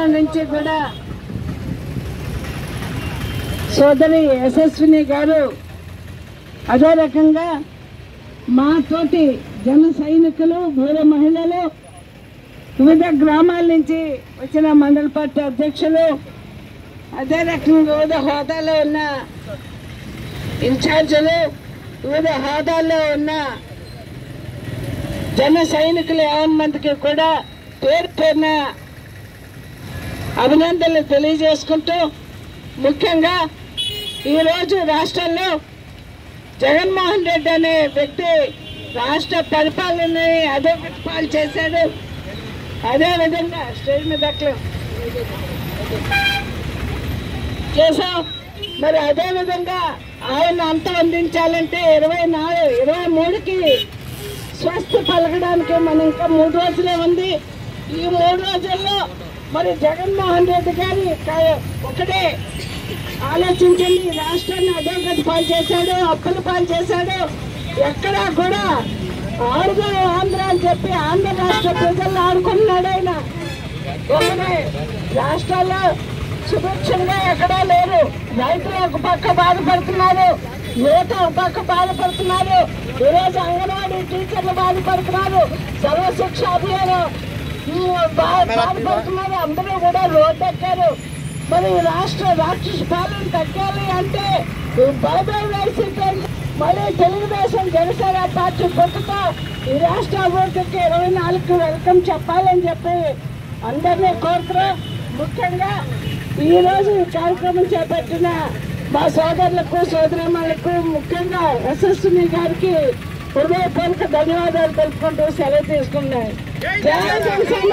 గ్రామాల నుంచి కూడా సోదరి యశస్విని గారు అదే రకంగా మా తోటి జన సైనికులు వీర మహిళలు వివిధ గ్రామాల నుంచి వచ్చిన మండల పార్టీ అధ్యక్షులు అదే రకంగా వివిధ హోదాలో ఉన్న ఇన్ఛార్జీలు వివిధ హోదాల్లో ఉన్న జన సైనికులు 50 మందికి కూడా పేరు పేరున అభినందనలు తెలియజేసుకుంటూ ముఖ్యంగా ఈరోజు రాష్ట్రంలో జగన్మోహన్ రెడ్డి అనే వ్యక్తి రాష్ట్ర పరిపాలనని అధోగతి పాలు చేశాడు. అదేవిధంగా స్టేజ్ మీద చేశాం. మరి అదేవిధంగా ఆయన అందించాలంటే 23కి స్వస్తి పలకడానికి మనం ఇంకా 3 రోజులే ఉంది. ఈ 3 రోజుల్లో మరి జగన్మోహన్ రెడ్డి గారి ఒకటే ఆలోచించండి, రాష్ట్రాన్ని అధోగతి పాలు చేశాడు, అప్పుల పాలు చేశాడు. ఎక్కడా కూడా ఆంధ్ర అని చెప్పి ఆంధ్ర రాష్ట్ర ప్రజలను ఆడుకున్నాడు ఆయన. ఒకటే రాష్ట్రాల్లో సుభిక్షంగా ఎక్కడా లేరు. రైతులు ఒక పక్క బాధపడుతున్నారు, యువత ఒక పక్క బాధపడుతున్నారు, ఈరోజు అంగన్వాడీ టీచర్లు బాధపడుతున్నారు, సర్వశిక్ష అభియానం బాధపడుతున్నారు. అందరూ కూడా రోడ్డు ఎక్కారు. మరి రాష్ట్ర రాక్షస పాలన తగ్గాలి అంటే వైసీపీ మళ్ళీ తెలుగుదేశం జనసేన పార్టీ పొత్తుతో ఈ రాష్ట్ర అభివృద్ధికి 24కి వెల్కమ్ చెప్పాలని చెప్పి అందరినీ కోరుతున్నాం. ముఖ్యంగా ఈరోజు ఈ కార్యక్రమం చేపట్టిన మా సోదరులకు సోదరిమణులకు ముఖ్యంగా యశస్విని గారికి హృదయపూర్వక ధన్యవాదాలు తెలుపుకుంటూ సెలవు తీసుకున్నాయి. జై జనసేన.